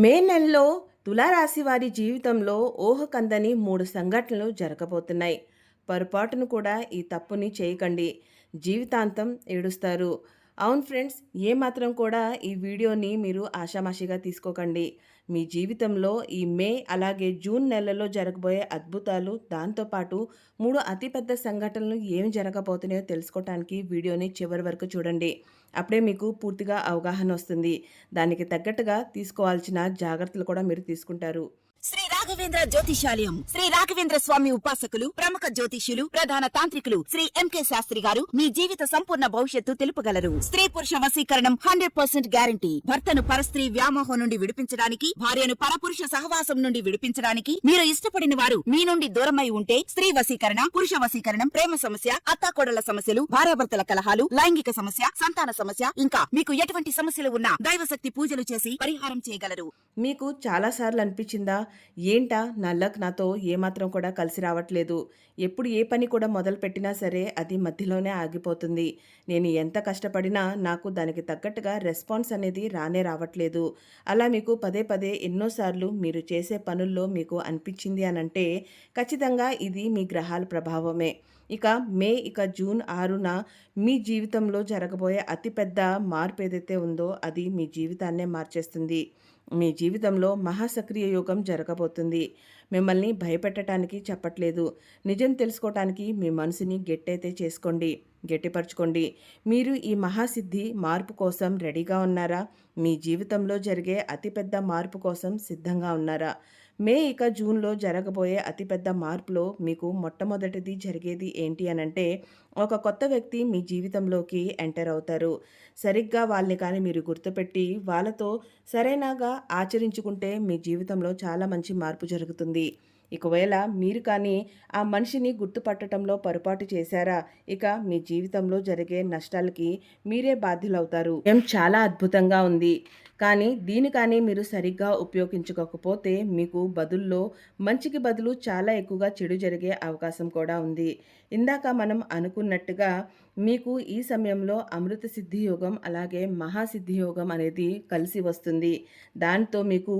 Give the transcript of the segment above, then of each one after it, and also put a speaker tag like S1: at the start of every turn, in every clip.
S1: మే నెలలో తులారాశి వారి జీవితంలో ఊహకందని 3 సంఘటనలు జరగబోతున్నాయి. పొరపాటును కూడా ఈ తప్పుని చేయకండి. జీవితాంతం ఏడుస్తారు. అవును ఫ్రెండ్స్, ఏమాత్రం కూడా ఈ వీడియోని మీరు ఆషామాషిగా తీసుకోకండి. మీ జీవితంలో ఈ మే అలాగే జూన్ నెలలో జరగబోయే అద్భుతాలు, దాంతోపాటు 3 అతిపెద్ద సంఘటనలు ఏమి జరగబోతున్నాయో తెలుసుకోవటానికి వీడియోని చివరి వరకు చూడండి. అప్పుడే మీకు పూర్తిగా అవగాహన వస్తుంది. దానికి తగ్గట్టుగా తీసుకోవాల్సిన జాగ్రత్తలు కూడా మీరు తీసుకుంటారు.
S2: శ్రీ రాఘవేంద్ర జ్యోతిషాలయం శ్రీ రాఘవేంద్ర స్వామి ఉపాసకులు ప్రముఖ జ్యోతిష్యులు ప్రధాన తాంత్రికులు శ్రీ ఎంకే శాస్త్రి గారు మీ జీవిత సంపూర్ణ భవిష్యత్తు తెలుపగలరు. స్త్రీ పురుష వశీకరణం 100% గ్యారంటీ. భర్తను పరస్త్రీ వ్యామోహం నుండి విడిపించడానికి, భార్యను పరపురుష సహవాసం నుండి విడిపించడానికి, మీరు ఇష్టపడిన వారు మీ నుండి దూరమై ఉంటే స్త్రీ వశీకరణ, పురుష వశీకరణం, ప్రేమ సమస్య, అత్తాకోడళ్ల సమస్యలు, భార్యాభర్తల కలహాలు, లైంగిక సమస్య, సంతాన సమస్య, ఇంకా మీకు ఎటువంటి సమస్యలు ఉన్నా దైవశక్తి పూజలు చేసి పరిహారం చేయగలరు.
S1: మీకు చాలాసార్లు అనిపించిందా, ఏంటా నా లక్ నాతో ఏమాత్రం కూడా కలిసి రావట్లేదు, ఎప్పుడు ఏ పని కూడా మొదలుపెట్టినా సరే అది మధ్యలోనే ఆగిపోతుంది, నేను ఎంత కష్టపడినా నాకు దానికి తగ్గట్టుగా రెస్పాన్స్ అనేది రానే రావట్లేదు, అలా మీకు పదే పదే ఎన్నోసార్లు మీరు చేసే పనుల్లో మీకు అనిపించింది అనంటే ఖచ్చితంగా ఇది మీ గ్రహాల ప్రభావమే. ఇక జూన్ 6న మీ జీవితంలో జరగబోయే అతిపెద్ద మార్పు ఏదైతే ఉందో అది మీ జీవితాన్నే మార్చేస్తుంది. మీ జీవితంలో మహాసక్రియ యోగం జరగబోతుంది. మిమ్మల్ని భయపెట్టడానికి చెప్పట్లేదు. నిజం తెలుసుకోవటానికి మీ మనసుని గట్టయితే చేసుకోండి, గట్టిపరచుకోండి. మీరు ఈ మహాసిద్ధి మార్పు కోసం రెడీగా ఉన్నారా? మీ జీవితంలో జరిగే అతిపెద్ద మార్పు కోసం సిద్ధంగా ఉన్నారా? జూన్లో జరగబోయే అతిపెద్ద మార్పులో మీకు మొట్టమొదటిది జరిగేది ఏంటి అనంటే, ఒక కొత్త వ్యక్తి మీ జీవితంలోకి ఎంటర్ అవుతారు. సరిగ్గా వాళ్ళని కానీ మీరు గుర్తుపెట్టి వాళ్ళతో సరైనగా ఆచరించుకుంటే మీ జీవితంలో చాలా మంచి మార్పు జరుగుతుంది. ఒకవేళ మీరు కానీ ఆ మనిషిని గుర్తుపట్టడంలో పొరపాటు చేశారా, మీ జీవితంలో జరిగే నష్టాలకి మీరే బాధ్యులవుతారు. చాలా అద్భుతంగా ఉంది, కానీ దీని కానీ మీరు సరిగ్గా ఉపయోగించుకోకపోతే మీకు బదుల్లో మంచికి బదులు చాలా ఎక్కువగా చెడు జరిగే అవకాశం కూడా ఉంది. ఇందాక మనం అనుకున్నట్టుగా మీకు ఈ సమయంలో అమృత సిద్ధి యోగం అలాగే మహాసిద్ధి యోగం అనేది కలిసి వస్తుంది. దాంతో మీకు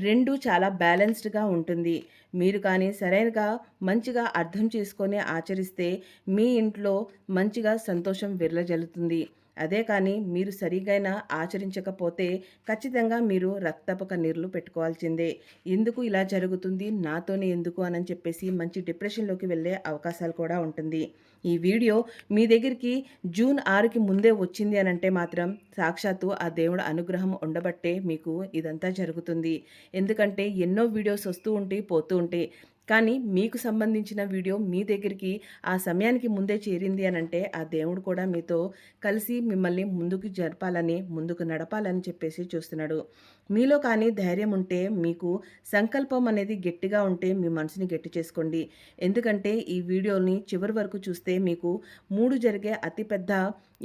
S1: రెండు చాలా బ్యాలెన్స్డ్గా ఉంటుంది. మీరు కానీ సరైనగా మంచిగా అర్థం చేసుకొని ఆచరిస్తే మీ ఇంట్లో మంచిగా సంతోషం విరలజల్లుతుంది. అదే కానీ మీరు సరిగైన ఆచరించకపోతే ఖచ్చితంగా మీరు రక్తపు కన్నీళ్లు పెట్టుకోవాల్సిందే. ఎందుకు ఇలా జరుగుతుంది, నాతోనే ఎందుకు అని చెప్పేసి మంచి డిప్రెషన్లోకి వెళ్ళే అవకాశాలు కూడా ఉంటుంది. ఈ వీడియో మీ దగ్గరికి జూన్ 6కి ముందే వచ్చింది అని అంటే మాత్రం సాక్షాత్తు ఆ దేవుడు అనుగ్రహం ఉండబట్టే మీకు ఇదంతా జరుగుతుంది. ఎందుకంటే ఎన్నో వీడియోస్ వస్తూ ఉంటాయి, పోతూ ఉంటాయి. కానీ మీకు సంబంధించిన వీడియో మీ దగ్గరికి ఆ సమయానికి ముందే చేరింది అని అంటే ఆ దేవుడు కూడా మీతో కలిసి మిమ్మల్ని ముందుకు జరపాలని, ముందుకు నడపాలని చెప్పేసి చూస్తున్నాడు. మీలో కానీ ధైర్యం ఉంటే, మీకు సంకల్పం అనేది గట్టిగా ఉంటే మీ మనసుని గట్టి చేసుకోండి. ఎందుకంటే ఈ వీడియోని చివరి వరకు చూస్తే మీకు 3 జరిగే అతిపెద్ద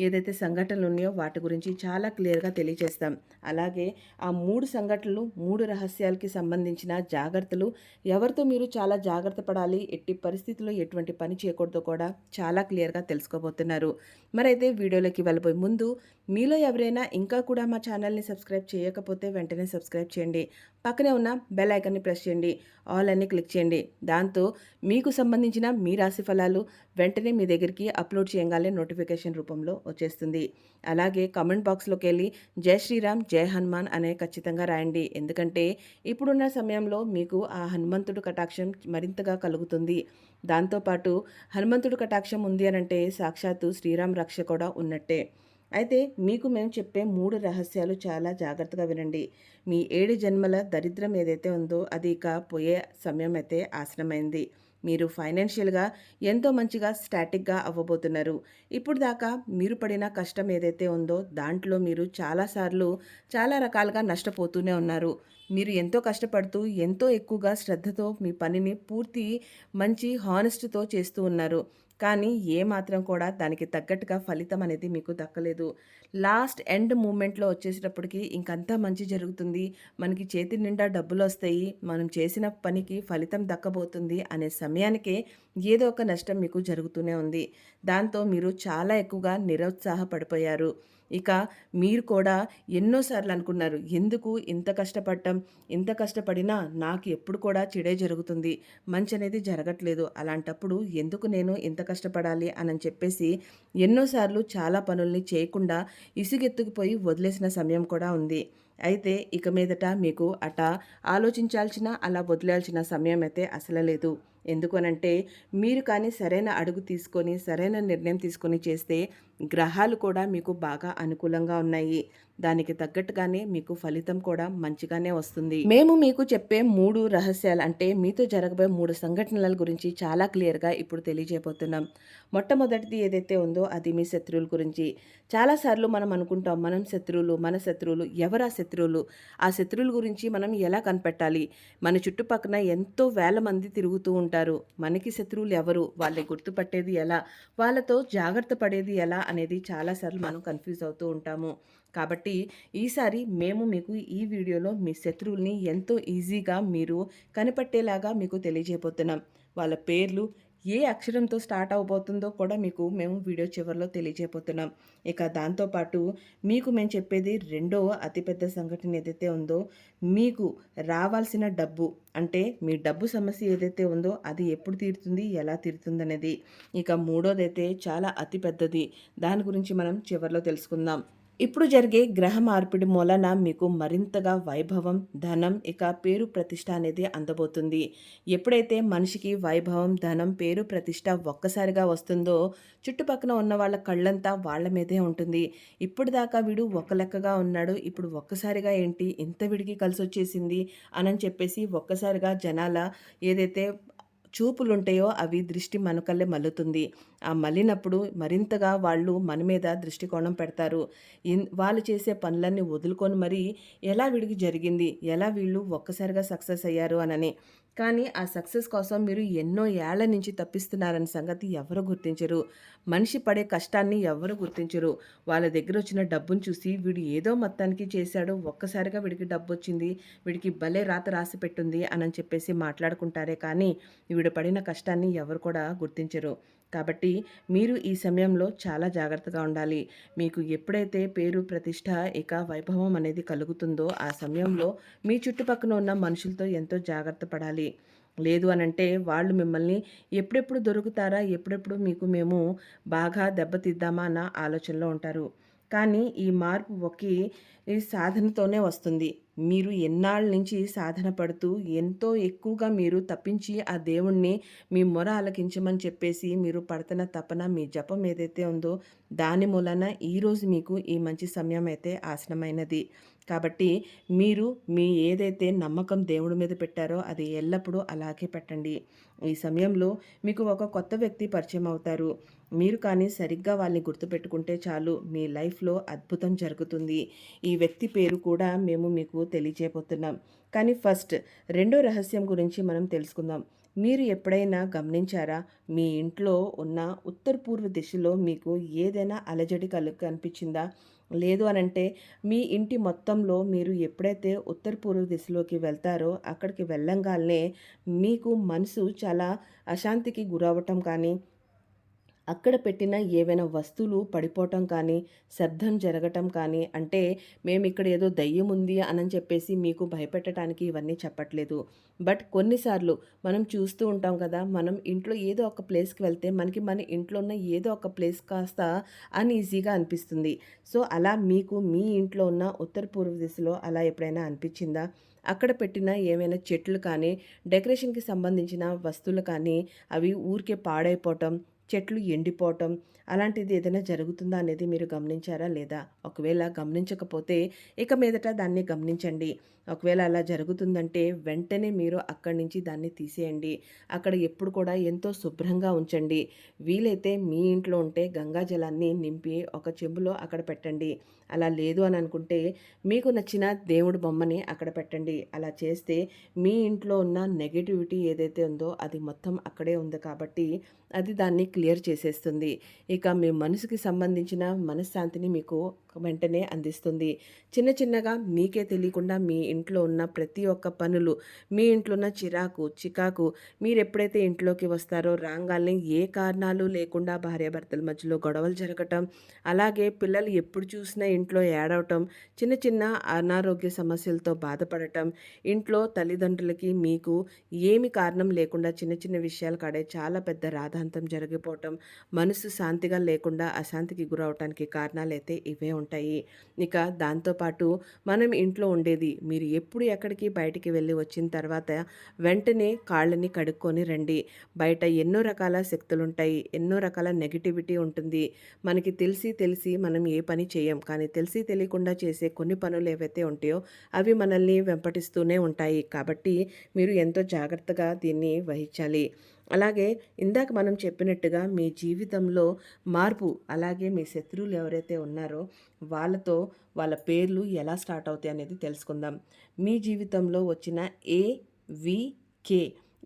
S1: ఏదైతే సంఘటనలు ఉన్నాయో వాటి గురించి చాలా క్లియర్గా తెలియజేస్తాం. అలాగే ఆ 3 సంఘటనలు, 3 రహస్యాలకి సంబంధించిన జాగ్రత్తలు, ఎవరితో మీరు చాలా జాగ్రత్త పడాలి, ఎట్టి పరిస్థితుల్లో ఎటువంటి పని చేయకూడదో కూడా చాలా క్లియర్గా తెలుసుకోబోతున్నారు. మరైతే వీడియోలోకి వెళ్ళబోయే ముందు మీలో ఎవరైనా ఇంకా కూడా మా ఛానల్ని సబ్స్క్రైబ్ చేయకపోతే వెంటనే సబ్స్క్రైబ్ చేయండి. పక్కనే ఉన్న బెల్ ఐకాన్ని ప్రెస్ చేయండి, ఆల్ అని క్లిక్ చేయండి. దాంతో మీకు సంబంధించిన మీ రాశి ఫలాలు వెంటనే మీ దగ్గరికి అప్లోడ్ చేయగానే నోటిఫికేషన్ రూపంలో వచ్చేస్తుంది. అలాగే కామెంట్ బాక్స్లోకి వెళ్ళి జై శ్రీరామ్, జై హనుమాన్ అనే ఖచ్చితంగా రాయండి. ఎందుకంటే ఇప్పుడున్న సమయంలో మీకు ఆ హనుమంతుడు కటాక్షం మరింతగా కలుగుతుంది. దాంతోపాటు హనుమంతుడు కటాక్షం ఉంది అనంటే సాక్షాత్తు శ్రీరామ్ రక్ష కూడా ఉన్నట్టే. అయితే మీకు మేము చెప్పే 3 రహస్యాలు చాలా జాగ్రత్తగా వినండి. మీ 7 జన్మల దరిద్రం ఏదైతే ఉందో అది ఇక పోయే సమయం అయితే ఆసన్నమైంది. మీరు ఫైనాన్షియల్గా ఎంతో మంచిగా స్టాటిక్గా అవ్వబోతున్నారు. ఇప్పుడు దాకా మీరు పడిన కష్టం ఏదైతే ఉందో దాంట్లో మీరు చాలాసార్లు చాలా రకాలుగా నష్టపోతూనే ఉన్నారు. మీరు ఎంతో కష్టపడుతూ ఎంతో ఎక్కువగా శ్రద్ధతో మీ పనిని పూర్తి మంచి హానెస్ట్తో చేస్తూ ఉన్నారు. కానీ ఏమాత్రం కూడా దానికి తగ్గట్టుగా ఫలితం అనేది మీకు దక్కలేదు. లాస్ట్ ఎండ్ మూమెంట్లో వచ్చేసేటప్పటికి ఇంకంతా మంచి జరుగుతుంది, మనకి చేతి నిండా డబ్బులు వస్తాయి, మనం చేసిన పనికి ఫలితం దక్కబోతుంది అనే సమయానికే ఏదో ఒక నష్టం మీకు జరుగుతూనే ఉంది. దాంతో మీరు చాలా ఎక్కువగా నిరుత్సాహపడిపోయారు. ఇక మీరు కూడా ఎన్నోసార్లు అనుకున్నారు, ఎందుకు ఇంత కష్టపడ్డం, ఇంత కష్టపడినా నాకు ఎప్పుడు కూడా చెడే జరుగుతుంది, మంచి అనేది జరగట్లేదు, అలాంటప్పుడు ఎందుకు నేను ఇంత కష్టపడాలి అని చెప్పేసి ఎన్నోసార్లు చాలా పనుల్ని చేయకుండా ఇసుగెత్తుకుపోయి వదిలేసిన సమయం కూడా ఉంది. అయితే ఇక మీదట మీకు ఆలోచించాల్సిన, అలా వదిలేయాల్సిన సమయం అయితే అసలు లేదు. ఎందుకనంటే మీరు కానీ సరైన అడుగు తీసుకొని, సరైన నిర్ణయం తీసుకొని చేస్తే గ్రహాలు కూడా మీకు బాగా అనుకూలంగా ఉన్నాయి. దానికి తగ్గట్టుగానే మీకు ఫలితం కూడా మంచిగానే వస్తుంది. మేము మీకు చెప్పే 3 రహస్యాలు, అంటే మీతో జరగబోయే 3 సంఘటనల గురించి చాలా క్లియర్‌గా ఇప్పుడు తెలియజేయబోతున్నాం. మొట్టమొదటిది ఏదైతే ఉందో అది మీ శత్రువుల గురించి. చాలాసార్లు మనం అనుకుంటాం, మనం శత్రువులు, మన శత్రువులు. ఎవరు ఆ శత్రువులు? ఆ శత్రువుల గురించి మనం ఎలా కనిపెట్టాలి? మన చుట్టుపక్కన ఎంతో వేల మంది తిరుగుతూ ఉంటారు. మనకి శత్రువులు ఎవరు? వాళ్ళని గుర్తుపట్టేది ఎలా? వాళ్ళతో జాగ్రత్త పడేది ఎలా అనేది చాలాసార్లు మనం కన్‌ఫ్యూజ్ అవుతూ ఉంటాము. కాబట్టి ఈసారి మేము మీకు ఈ వీడియోలో మీ శత్రువుల్ని ఎంతో ఈజీగా మీరు కనిపెట్టేలాగా మీకు తెలియజేయబోతున్నాం. వాళ్ళ పేర్లు ఏ అక్షరంతో స్టార్ట్ అవ్వబోతుందో కూడా మీకు మేము వీడియో చివరిలో తెలియజేయబోతున్నాం. ఇక దాంతోపాటు మీకు మేము చెప్పేది రెండో అతిపెద్ద సంఘటన ఏదైతే ఉందో, మీకు రావాల్సిన డబ్బు, అంటే మీ డబ్బు సమస్య ఏదైతే ఉందో అది ఎప్పుడు తీరుతుంది, ఎలా తీరుతుంది అనేది. ఇక మూడోదైతే చాలా అతిపెద్దది, దాని గురించి మనం చివరిలో తెలుసుకుందాం. ఇప్పుడు జరిగే గ్రహ మార్పిడి మూలన మీకు మరింతగా వైభవం, ధనం, ఇక పేరు ప్రతిష్ట అనేది అందబోతుంది. ఎప్పుడైతే మనిషికి వైభవం, ధనం, పేరు ప్రతిష్ట ఒక్కసారిగా వస్తుందో చుట్టుపక్కన ఉన్న వాళ్ళ కళ్ళంతా వాళ్ళ మీదే ఉంటుంది. ఇప్పుడు దాకా వీడు ఒక లెక్కగా ఉన్నాడు, ఇప్పుడు ఒక్కసారిగా ఏంటి ఇంత వీడికి కలిసి వచ్చేసింది అని చెప్పేసి ఒక్కసారిగా జనాల ఏదైతే చూపులుంటాయో అవి దృష్టి మనకల్లే మల్లుతుంది. ఆ మళ్ళినప్పుడు మరింతగా వాళ్ళు మన మీద దృష్టికోణం పెడతారు. వాళ్ళు చేసే పనులన్నీ వదులుకొని మరి ఎలా వీడికి జరిగింది, ఎలా వీళ్ళు ఒక్కసారిగా సక్సెస్ అయ్యారు అనని. కానీ ఆ సక్సెస్ కోసం మీరు ఎన్నో ఏళ్ల నుంచి తప్పిస్తున్నారన్న సంగతి ఎవరు గుర్తించరు. మనిషి పడే కష్టాన్ని ఎవరు గుర్తించరు. వాళ్ళ దగ్గర వచ్చిన డబ్బును చూసి వీడు ఏదో మొత్తానికి చేశాడు, ఒక్కసారిగా వీడికి డబ్బు వచ్చింది, వీడికి భలే రాత రాసి పెట్టుంది అని చెప్పేసి మాట్లాడుకుంటారే కానీ వీడు పడిన కష్టాన్ని ఎవరు కూడా గుర్తించరు. కాబట్టి మీరు ఈ సమయంలో చాలా జాగ్రత్తగా ఉండాలి. మీకు ఎప్పుడైతే పేరు, ప్రతిష్ట, ఇక వైభవం అనేది కలుగుతుందో ఆ సమయంలో మీ చుట్టుపక్కన ఉన్న మనుషులతో ఎంతో జాగ్రత్త పడాలి. లేదు అనంటే వాళ్ళు మిమ్మల్ని ఎప్పుడెప్పుడు దొరుకుతారా, ఎప్పుడెప్పుడు మీకు మేము బాగా దెబ్బతిద్దామా అన్న ఆలోచనలో ఉంటారు. కానీ ఈ మార్పు ఈ సాధనతోనే వస్తుంది. మీరు ఎన్నాళ్ళ నుంచి సాధన పడుతూ ఎంతో ఎక్కువగా మీరు తప్పించి ఆ దేవుణ్ణి మీ మొర ఆలకించమని చెప్పేసి మీరు పడుతున్న తపన, మీ జపం ఏదైతే ఉందో దాని మూలన ఈరోజు మీకు ఈ మంచి సమయం అయితే ఆసనమైనది. కాబట్టి మీరు మీ ఏదైతే నమ్మకం దేవుడి మీద పెట్టారో అది ఎల్లప్పుడూ అలాగే పెట్టండి. ఈ సమయంలో మీకు ఒక కొత్త వ్యక్తి పరిచయం అవుతారు. మీరు కానీ సరిగ్గా వాళ్ళని గుర్తుపెట్టుకుంటే చాలు, మీ లైఫ్లో అద్భుతం జరుగుతుంది. ఈ వ్యక్తి పేరు కూడా మేము మీకు తెలియజేయబోతున్నాం. కానీ ఫస్ట్ రెండో రహస్యం గురించి మనం తెలుసుకుందాం. మీరు ఎప్పుడైనా గమనించారా, మీ ఇంట్లో ఉన్న ఉత్తర పూర్వ దిశలో మీకు ఏదైనా అలజడి కనిపించిందా? లేదు అనంటే మీ ఇంటి మొత్తంలో మీరు ఎప్పుడైతే ఉత్తర పూర్వ దిశలోకి వెళ్తారో అక్కడికి వెళ్ళంగానే మీకు మనసు చాలా అశాంతికి గురవటం కానీ, అక్కడ పెట్టిన ఏవైనా వస్తువులు పడిపోవటం కానీ, శబ్దం జరగటం కానీ, అంటే మేమిక్కడ ఏదో దయ్యం ఉంది అని చెప్పేసి మీకు భయపెట్టడానికి ఇవన్నీ చెప్పట్లేదు. బట్ కొన్నిసార్లు మనం చూస్తూ ఉంటాం కదా, మనం ఇంట్లో ఏదో ఒక ప్లేస్కి వెళ్తే మనకి మన ఇంట్లో ఉన్న ఏదో ఒక ప్లేస్ కాస్త అన్‌ఈజీగా అనిపిస్తుంది. సో అలా మీకు మీ ఇంట్లో ఉన్న ఉత్తర పూర్వ దిశలో అలా ఎప్పుడైనా అనిపించిందా? అక్కడ పెట్టిన ఏమైనా చెట్లు కానీ, డెకరేషన్‌కి సంబంధించిన వస్తువులు కానీ అవి ఊరికే పాడైపోవటం, చెట్లు ఎండిపోవటం, అలాంటిది ఏదైనా జరుగుతుందా అనేది మీరు గమనించారా లేదా? ఒకవేళ గమనించకపోతే ఇక మీదట దాన్ని గమనించండి. ఒకవేళ అలా జరుగుతుందంటే వెంటనే మీరు అక్కడి నుంచి దాన్ని తీసేయండి. అక్కడ ఎప్పుడు కూడా ఎంతో శుభ్రంగా ఉంచండి. వీలైతే మీ ఇంట్లో ఉంటే గంగా జలాన్ని నింపి ఒక చెంబులో అక్కడ పెట్టండి. అలా లేదు అని అనుకుంటే మీకు నచ్చిన దేవుడి బొమ్మని అక్కడ పెట్టండి. అలా చేస్తే మీ ఇంట్లో ఉన్న నెగటివిటీ ఏదైతే ఉందో అది మొత్తం అక్కడే ఉంది కాబట్టి అది దాన్ని క్లియర్ చేసేస్తుంది. ఇక మీ మనసుకి సంబంధించిన మనశ్శాంతిని మీకు వెంటనే అందిస్తుంది. చిన్న చిన్నగా మీకే తెలియకుండా మీ ఇంట్లో ఉన్న ప్రతి ఒక్క పనులు, మీ ఇంట్లో ఉన్న చికాకు మీరెప్పుడైతే ఇంట్లోకి వస్తారో రాంగాల్నే ఏ కారణాలు లేకుండా భార్యాభర్తల మధ్యలో గొడవలు జరగటం, అలాగే పిల్లలు ఎప్పుడు చూసినా ఇంట్లో ఏడవటం, చిన్న చిన్న అనారోగ్య సమస్యలతో బాధపడటం, ఇంట్లో తల్లిదండ్రులకి మీకు ఏమి కారణం లేకుండా చిన్న చిన్న విషయాల కాడే చాలా పెద్ద రాద్ధాంతం జరిగిపోవటం, మనసు శాంతిగా లేకుండా అశాంతికి గురవటానికి కారణాలైతే ఇవే ఉంటాయి. ఇక దాంతోపాటు మనం ఇంట్లో ఉండేది మీరు ఎప్పుడు ఎక్కడికి బయటికి వెళ్ళి వచ్చిన తర్వాత వెంటనే కాళ్ళని కడుక్కొని రండి. బయట ఎన్నో రకాల శక్తులుంటాయి, ఎన్నో రకాల నెగటివిటీ ఉంటుంది. మనకి తెలిసి మనం ఏ పని చేయం, కానీ తెలిసి తెలియకుండా చేసే కొన్ని పనులు ఏవైతే ఉంటాయో అవి మనల్ని వెంపటిస్తూనే ఉంటాయి. కాబట్టి మీరు ఎంతో జాగ్రత్తగా దీన్ని వహించాలి. అలాగే ఇందాక మనం చెప్పినట్టుగా మీ జీవితంలో మార్పు, అలాగే మీ శత్రువులు ఎవరైతే ఉన్నారో వాళ్ళ పేర్లు ఎలా స్టార్ట్ అవుతాయి అనేది తెలుసుకుందాం. మీ జీవితంలో వచ్చిన AVK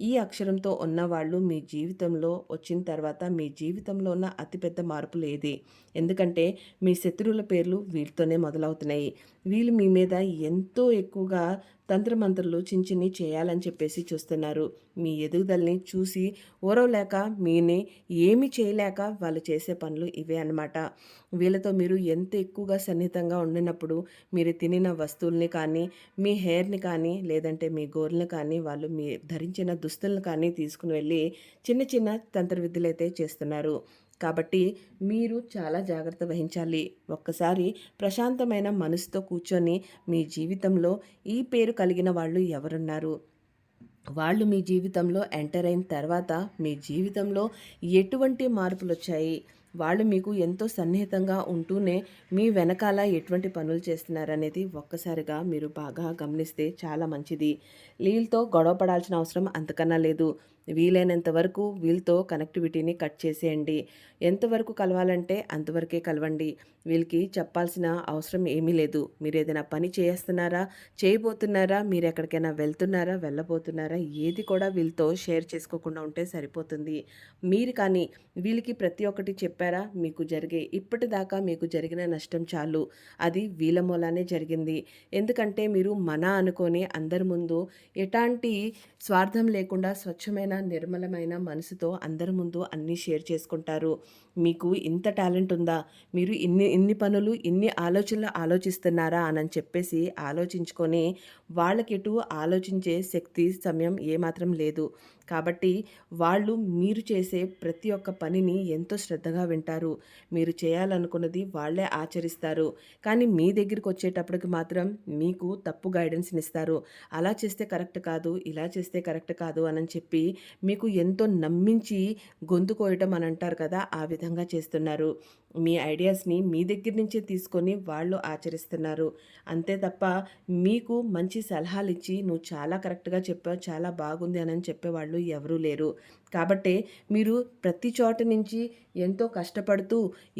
S1: ఈ అక్షరంతో ఉన్నవాళ్ళు మీ జీవితంలో వచ్చిన తర్వాత మీ జీవితంలో ఉన్న అతిపెద్ద మార్పులు ఏది? ఎందుకంటే మీ శత్రువుల పేర్లు వీళ్ళతోనే మొదలవుతున్నాయి. వీళ్ళు మీ మీద ఎంతో ఎక్కువగా తంత్రమంత్రులు చిన్ని చేయాలని చెప్పేసి చూస్తున్నారు. మీ ఎదుగుదలని చూసి ఓరవలేక మీని ఏమీ చేయలేక వాళ్ళు చేసే పనులు ఇవే అన్నమాట. వీళ్ళతో మీరు ఎంత ఎక్కువగా సన్నిహితంగా ఉండినప్పుడు మీరు తినిన వస్తువుల్ని కానీ, మీ హెయిర్‌ని కానీ, లేదంటే మీ గోర్లని కానీ, వాళ్ళు మీ ధరించిన దుస్తులను కానీ తీసుకుని వెళ్ళి చిన్న చిన్న తంత్ర విద్యలైతే చేస్తున్నారు. కాబట్టి మీరు చాలా జాగ్రత్త వహించాలి. ఒక్కసారి ప్రశాంతమైన మనసుతో కూర్చొని మీ జీవితంలో ఈ పేరు కలిగిన వాళ్ళు ఎవరున్నారు? వాళ్ళు మీ జీవితంలో ఎంటర్ అయిన తర్వాత మీ జీవితంలో ఎటువంటి మార్పులొచ్చాయి? వాళ్ళు మీకు ఎంతో సన్నిహితంగా ఉంటూనే మీ వెనకాల ఎటువంటి పనులు చేస్తున్నారనేది ఒక్కసారిగా మీరు బాగా గమనిస్తే చాలా మంచిది. వీళ్ళతో గొడవ పడాల్సిన అవసరం అంతకన్నా లేదు. వీలైనంత వరకు వీళ్ళతో కనెక్టివిటీని కట్ చేసేయండి. ఎంతవరకు కలవాలంటే అంతవరకే కలవండి. వీళ్ళకి చెప్పాల్సిన అవసరం ఏమీ లేదు. మీరు ఏదైనా పని చేస్తున్నారా, చేయబోతున్నారా, మీరు ఎక్కడికైనా వెళ్తున్నారా, వెళ్ళబోతున్నారా, ఏది కూడా వీళ్ళతో షేర్ చేసుకోకుండా ఉంటే సరిపోతుంది. మీరు కానీ వీళ్ళకి ప్రతి ఒక్కటి చెప్పారా, ఇప్పటిదాకా మీకు జరిగిన నష్టం చాలు. అది వీళ్ళ మూలానే జరిగింది. ఎందుకంటే మీరు అనుకొని అందరి ముందు ఎలాంటి స్వార్థం లేకుండా స్వచ్ఛమైన నిర్మలమైన మనసుతో అందరి ముందు అన్నీ షేర్ చేసుకుంటారు. మీకు ఇంత టాలెంట్ ఉందా, మీరు ఇన్ని పనులు ఇన్ని ఆలోచనలు ఆలోచిస్తున్నారా అని చెప్పేసి ఆలోచించుకొని వాళ్ళకెటు ఆలోచించే శక్తి సమయం ఏమాత్రం లేదు. కాబట్టి వాళ్ళు మీరు చేసే ప్రతి ఒక్క పనిని ఎంతో శ్రద్ధగా వింటారు. మీరు చేయాలనుకున్నది వాళ్ళే ఆచరిస్తారు. కానీ మీ దగ్గరికి వచ్చేటప్పటికి మాత్రం మీకు తప్పు గైడెన్స్ని ఇస్తారు. అలా చేస్తే కరెక్ట్ కాదు, ఇలా చేస్తే కరెక్ట్ కాదు అని చెప్పి మీకు ఎంతో నమ్మించి గొంతు కోయటం అని అంటారు కదా, ఆ విధంగా చేస్తున్నారు. మీ ఐడియాస్ని మీ దగ్గర నుంచే తీసుకొని వాళ్ళు ఆచరిస్తున్నారు. అంతే తప్ప మీకు మంచి సలహాలు ఇచ్చి నువ్వు చాలా కరెక్ట్గా చెప్పావు, చాలా బాగుంది అని చెప్పేవాళ్ళు ఎవరూ లేరు. కాబట్టే మీరు ప్రతి చోట నుంచి ఎంతో కష్టపడుతూ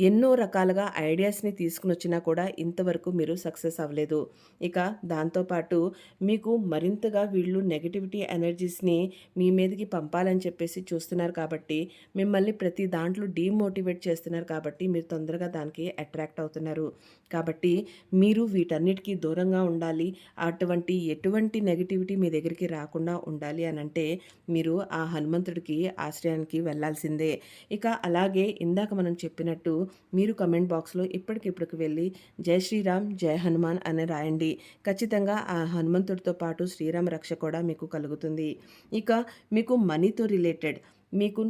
S1: ఎన్నో రకాలుగా ఐడియాస్ని తీసుకుని వచ్చినా కూడా ఇంతవరకు మీరు సక్సెస్ అవ్వలేదు. ఇక దాంతోపాటు మీకు మరింతగా వీళ్ళు నెగటివిటీ ఎనర్జీస్ని మీ మీదకి పంపాలని చెప్పేసి చూస్తున్నారు. కాబట్టి మిమ్మల్ని ప్రతి దాంట్లో డీమోటివేట్ చేస్తున్నారు. కాబట్టి మీరు తొందరగా దానికి అట్రాక్ట్ అవుతున్నారు. కాబట్టి మీరు వీటన్నిటికీ దూరంగా ఉండాలి. ఎటువంటి నెగటివిటీ మీ దగ్గరికి రాకుండా ఉండాలి అని అంటే మీరు ఆ హనుమంతుడికి ఆశ్రయానికి వెళ్ళాల్సిందే. ఇక అలాగే ఇందాక మనం చెప్పినట్టు మీరు కమెంట్ బాక్స్లో ఇప్పటికిప్పటికి వెళ్ళి జై శ్రీరామ్ జై హనుమాన్ అని రాయండి. ఖచ్చితంగా ఆ హనుమంతుడితో పాటు శ్రీరామ రక్ష కూడా మీకు కలుగుతుంది. ఇక మీకు మనీతో రిలేటెడ్ మీకు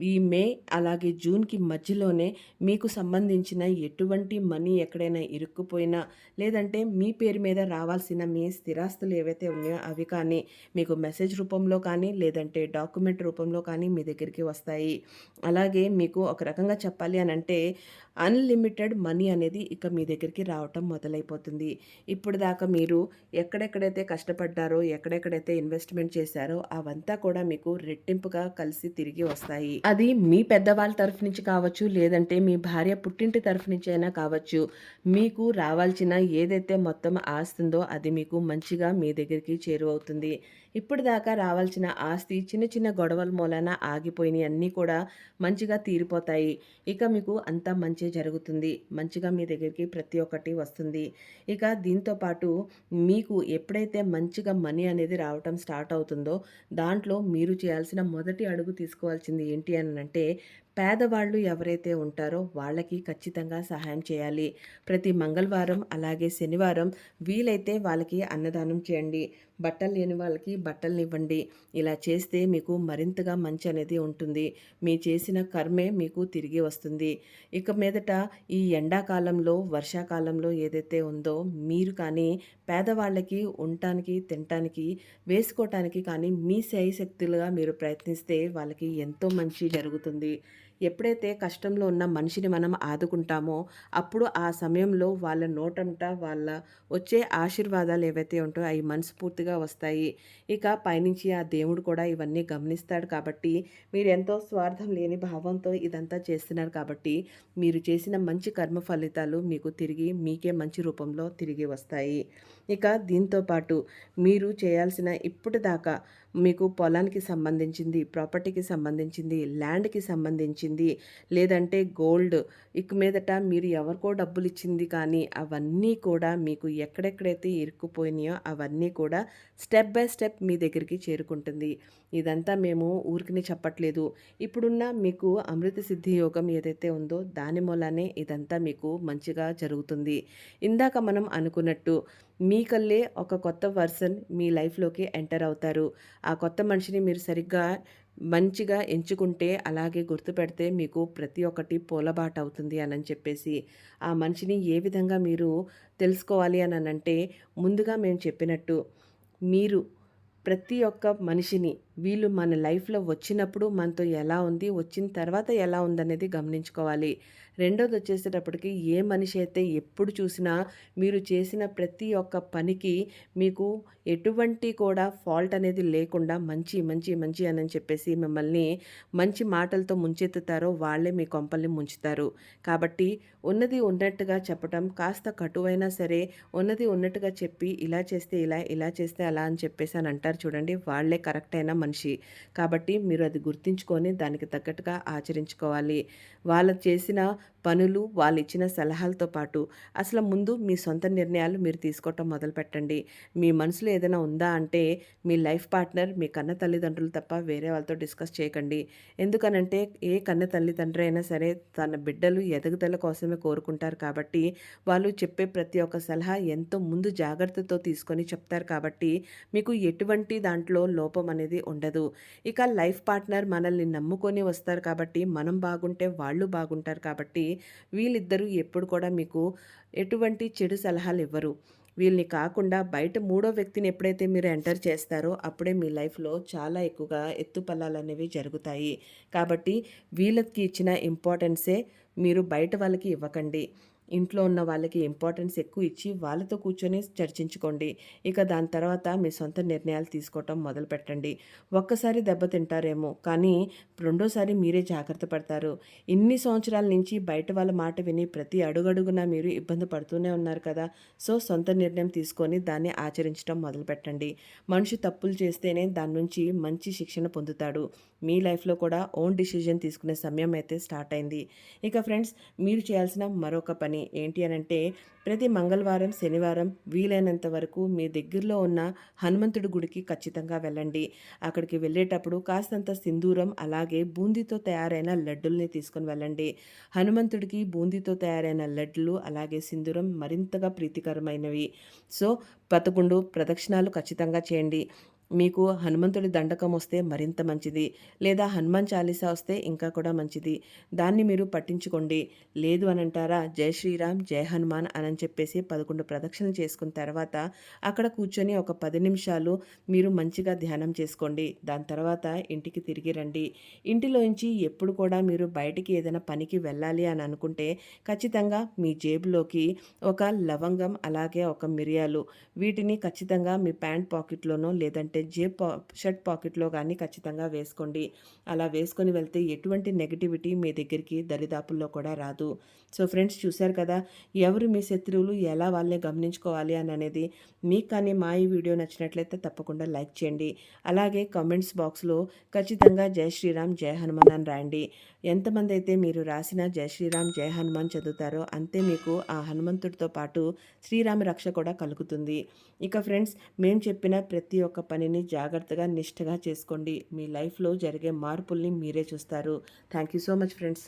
S1: ఈ మే అలాగే జూన్కి మధ్యలోనే మీకు సంబంధించిన ఎటువంటి మనీ ఎక్కడైనా ఇరుక్కుపోయినా, లేదంటే మీ పేరు మీద రావాల్సిన మీ స్థిరాస్తులు ఏవైతే ఉన్నాయో అవి కానీ మీకు మెసేజ్ రూపంలో కానీ లేదంటే డాక్యుమెంట్ రూపంలో కానీ మీ దగ్గరికి వస్తాయి. అలాగే మీకు ఒక రకంగా చెప్పాలి అని అంటే అన్లిమిటెడ్ మనీ అనేది ఇక మీ దగ్గరికి రావటం మొదలైపోతుంది. ఇప్పుడు దాకా మీరు ఎక్కడెక్కడైతే కష్టపడ్డారో, ఎక్కడెక్కడైతే ఇన్వెస్ట్మెంట్ చేశారో అవంతా కూడా మీకు రెట్టింపుగా కలిసి తిరిగి వస్తాయి. అది మీ పెద్దవాళ్ళ తరఫు నుంచి కావచ్చు, లేదంటే మీ భార్య పుట్టింటి తరఫు నుంచి అయినా కావచ్చు. మీకు రావాల్సిన ఏదైతే మొత్తం ఆస్తుందో అది మీకు మంచిగా మీ దగ్గరికి చేరువవుతుంది. ఇప్పటిదాకా రావాల్సిన ఆస్తి చిన్న చిన్న గొడవల మూలాన ఆగిపోయినయి అన్నీ కూడా మంచిగా తీరిపోతాయి. ఇక మీకు అంతా మంచే జరుగుతుంది. మంచిగా మీ దగ్గరికి ప్రతి ఒక్కటి వస్తుంది. ఇక దీంతో పాటు మీకు ఎప్పుడైతే మంచిగా మనీ అనేది రావటం స్టార్ట్ అవుతుందో, దాంట్లో మీరు చేయాల్సిన మొదటి అడుగు తీసుకోవాల్సింది ఏంటి అనంటే, పేదవాళ్ళు ఎవరైతే ఉంటారో వాళ్ళకి ఖచ్చితంగా సహాయం చేయాలి. ప్రతి మంగళవారం అలాగే శనివారం వీలైతే వాళ్ళకి అన్నదానం చేయండి. బట్టలు లేని వాళ్ళకి బట్టలనివ్వండి. ఇలా చేస్తే మీకు మరింతగా మంచి అనేది ఉంటుంది. మీ చేసిన కర్మే మీకు తిరిగి వస్తుంది. ఇక మీదట ఈ ఎండాకాలంలో, వర్షాకాలంలో ఏదైతే ఉందో మీరు కానీ పేదవాళ్ళకి ఉండటానికి, తినటానికి, వేసుకోవటానికి కానీ మీ శాయశక్తులుగా మీరు ప్రయత్నిస్తే వాళ్ళకి ఎంతో మంచి జరుగుతుంది. ఎప్పుడైతే కష్టంలో ఉన్న మనిషిని మనం ఆదుకుంటామో అప్పుడు ఆ సమయంలో వాళ్ళ నోటంట వాళ్ళ వచ్చే ఆశీర్వాదాలు ఏవైతే ఉంటాయో అవి మనస్ఫూర్తిగా వస్తాయి. ఇక పైనుంచి ఆ దేవుడు కూడా ఇవన్నీ గమనిస్తాడు కాబట్టి మీరు ఎంతో స్వార్థం లేని భావంతో ఇదంతా చేస్తున్నారు కాబట్టి మీరు చేసిన మంచి కర్మ ఫలితాలు మీకు తిరిగి మీకే మంచి రూపంలో తిరిగి వస్తాయి. ఇక దీంతో పాటు మీరు చేయాల్సిన ఇప్పటిదాకా మీకు పొలానికి సంబంధించింది, ప్రాపర్టీకి సంబంధించింది, ల్యాండ్‌కి సంబంధించింది, లేదంటే గోల్డ్, ఇక మీదట మీరు ఎవరికో డబ్బులిచ్చింది కానీ అవన్నీ కూడా మీకు ఎక్కడెక్కడైతే ఇరుక్కుపోయినాయో అవన్నీ కూడా స్టెప్ బై స్టెప్ మీ దగ్గరికి చేరుకుంటుంది. ఇదంతా మేము ఊరికనే చెప్పట్లేదు. ఇప్పుడున్న మీకు అమృత సిద్ధి యోగం ఏదైతే ఉందో దాని మూలానే ఇదంతా మీకు మంచిగా జరుగుతుంది. ఇందాక మనం అనుకున్నట్టు మీకల్లే ఒక కొత్త పర్సన్ మీ లైఫ్‌లోకి ఎంటర్ అవుతారు. ఆ కొత్త మనిషిని మీరు సరిగ్గా మంచిగా ఎంచుకుంటే, అలాగే గుర్తుపెడితే మీకు ప్రతి ఒక్కటి పూలబాట అవుతుంది అనని చెప్పేసి, ఆ మనిషిని ఏ విధంగా మీరు తెలుసుకోవాలి అననంటే, ముందుగా మేము చెప్పినట్టు మీరు ప్రతి ఒక్క మనిషిని వీళ్ళు మన లైఫ్‌లో వచ్చినప్పుడు మనతో ఎలా ఉంది, వచ్చిన తర్వాత ఎలా ఉందనేది గమనించుకోవాలి. రెండోది వచ్చేసేటప్పటికి ఏ మనిషి అయితే ఎప్పుడు చూసినా మీరు చేసిన ప్రతి ఒక్క పనికి మీకు ఎటువంటి కూడా ఫాల్ట్ అనేది లేకుండా మంచి, మంచి, మంచి అనని చెప్పేసి మిమ్మల్ని మంచి మాటలతో ముంచెత్తుతారో వాళ్ళే మీ కొంపల్ని ముంచుతారు. కాబట్టి ఉన్నది ఉన్నట్టుగా చెప్పటం కాస్త కటువైనా సరే ఉన్నది ఉన్నట్టుగా చెప్పి ఇలా చేస్తే ఇలా, ఇలా చేస్తే అలా అని చెప్పేసి అని అంటారు చూడండి. వాళ్ళే కరెక్ట్ అయిన మనిషి. కాబట్టి మీరు అది గుర్తుంచుకొని దానికి తగ్గట్టుగా ఆచరించుకోవాలి. వాళ్ళు చేసిన పనులు, వాళ్ళు ఇచ్చిన సలహాలతో పాటు అసలు ముందు మీ సొంత నిర్ణయాలు మీరు తీసుకోవటం మొదలుపెట్టండి. మీ మనసులో ఏదైనా ఉందా అంటే మీ లైఫ్ పార్ట్నర్, మీ కన్న తల్లిదండ్రులు తప్ప వేరే వాళ్ళతో డిస్కస్ చేయకండి. ఎందుకనంటే ఏ కన్న తల్లిదండ్రి అయినా సరే తన బిడ్డలు ఎదుగుదల కోసమే కోరుకుంటారు కాబట్టి వాళ్ళు చెప్పే ప్రతి ఒక్క సలహా ఎంతో ముందు జాగ్రత్తతో తీసుకొని చెప్తారు కాబట్టి మీకు ఎటువంటి దాంట్లో లోపం అనేది ఉండదు. ఇక లైఫ్ పార్ట్నర్ మనల్ని నమ్ముకొని వస్తారు కాబట్టి మనం బాగుంటే వాళ్ళు బాగుంటారు కాబట్టి వీళ్ళిద్దరూ ఎప్పుడు కూడా మీకు ఎటువంటి చెడు సలహాలు ఇవ్వరు. వీళ్ళని కాకుండా బయట మూడో వ్యక్తిని ఎప్పుడైతే మీరు ఎంటర్ చేస్తారో అప్పుడే మీ లైఫ్‌లో చాలా ఎక్కువగా ఎత్తుపల్లాలనేవి జరుగుతాయి. కాబట్టి వీళ్ళకి ఇచ్చిన ఇంపార్టెన్సే మీరు బయట వాళ్ళకి ఇవ్వకండి. ఇంట్లో ఉన్న వాళ్ళకి ఇంపార్టెన్స్ ఎక్కువ ఇచ్చి వాళ్ళతో కూర్చొని చర్చించుకోండి. ఇక దాని తర్వాత మీ సొంత నిర్ణయాలు తీసుకోవటం మొదలుపెట్టండి. ఒక్కసారి దెబ్బతింటారేమో కానీ రెండోసారి మీరే జాగ్రత్త పడతారు. ఇన్ని సంవత్సరాల నుంచి బయట వాళ్ళ మాట విని ప్రతి అడుగడుగునా మీరు ఇబ్బంది పడుతూనే ఉన్నారు కదా! సో, సొంత నిర్ణయం తీసుకొని దాన్ని ఆచరించడం మొదలుపెట్టండి. మనిషి తప్పులు చేస్తేనే దాని నుంచి మంచి శిక్షణ పొందుతాడు. మీ లైఫ్‌లో కూడా ఓన్ డిసిజన్ తీసుకునే సమయం అయితే స్టార్ట్ అయింది. ఇక ఫ్రెండ్స్, మీరు చేయాల్సిన మరొక పని ఏంటి అనంటే ప్రతి మంగళవారం, శనివారం వీలైనంత వరకు మీ దగ్గరలో ఉన్న హనుమంతుడి గుడికి ఖచ్చితంగా వెళ్ళండి. అక్కడికి వెళ్ళేటప్పుడు కాస్తంత సింధూరం అలాగే బూందీతో తయారైన లడ్డుల్ని తీసుకొని వెళ్ళండి. హనుమంతుడికి బూందీతో తయారైన లడ్డులు అలాగే సింధూరం మరింతగా ప్రీతికరమైనవి. సో, 11 ప్రదక్షిణాలు ఖచ్చితంగా చేయండి. మీకు హనుమంతుడి దండకం వస్తే మరింత మంచిది. లేదా హనుమాన్ చాలీసా వస్తే ఇంకా కూడా మంచిది. దాన్ని మీరు పట్టించుకోండి. లేదు అనంటారా జై శ్రీరామ్, జై హనుమాన్ అనని చెప్పేసి 11 ప్రదక్షిణలు చేసుకున్న తర్వాత అక్కడ కూర్చొని ఒక 10 నిమిషాలు మీరు మంచిగా ధ్యానం చేసుకోండి. దాని తర్వాత ఇంటికి తిరిగి రండి. ఇంటిలోంచి ఎప్పుడు కూడా మీరు బయటికి ఏదైనా పనికి వెళ్ళాలి అని అనుకుంటే ఖచ్చితంగా మీ జేబులోకి ఒక లవంగం అలాగే ఒక మిరియాలు వీటిని ఖచ్చితంగా మీ ప్యాంట్ పాకెట్లోనో లేదంటే లేదంటే షర్ట్ పాకెట్‌లో గానీ ఖచ్చితంగా వేసుకోండి. అలా వేసుకొని వెళ్తే ఎటువంటి నెగటివిటీ మీ దగ్గరికి దరిదాపుల్లో కూడా రాదు. సో ఫ్రెండ్స్, చూశారు కదా! ఎవరు మీ శత్రువులు, ఎలా వాళ్ళని గమనించుకోవాలి అనేది. మీకు కానీ మా ఈ వీడియో నచ్చినట్లయితే తప్పకుండా లైక్ చేయండి. అలాగే కామెంట్స్ బాక్స్‌లో ఖచ్చితంగా జై శ్రీరామ్, జై హనుమాన్ అని రాయండి. ఎంతమంది అయితే మీరు రాసిన జై శ్రీరామ్, జై హనుమాన్ చదువుతారో అంతే మీకు ఆ హనుమంతుడితో పాటు శ్రీరామ రక్ష కూడా కలుగుతుంది. ఇక ఫ్రెండ్స్, మేము చెప్పిన ప్రతి ఒక్క పనిని జాగ్రత్తగా, నిష్ఠగా చేసుకోండి. మీ లైఫ్‌లో జరిగే మార్పుల్ని మీరే చూస్తారు. Thank you so much friends.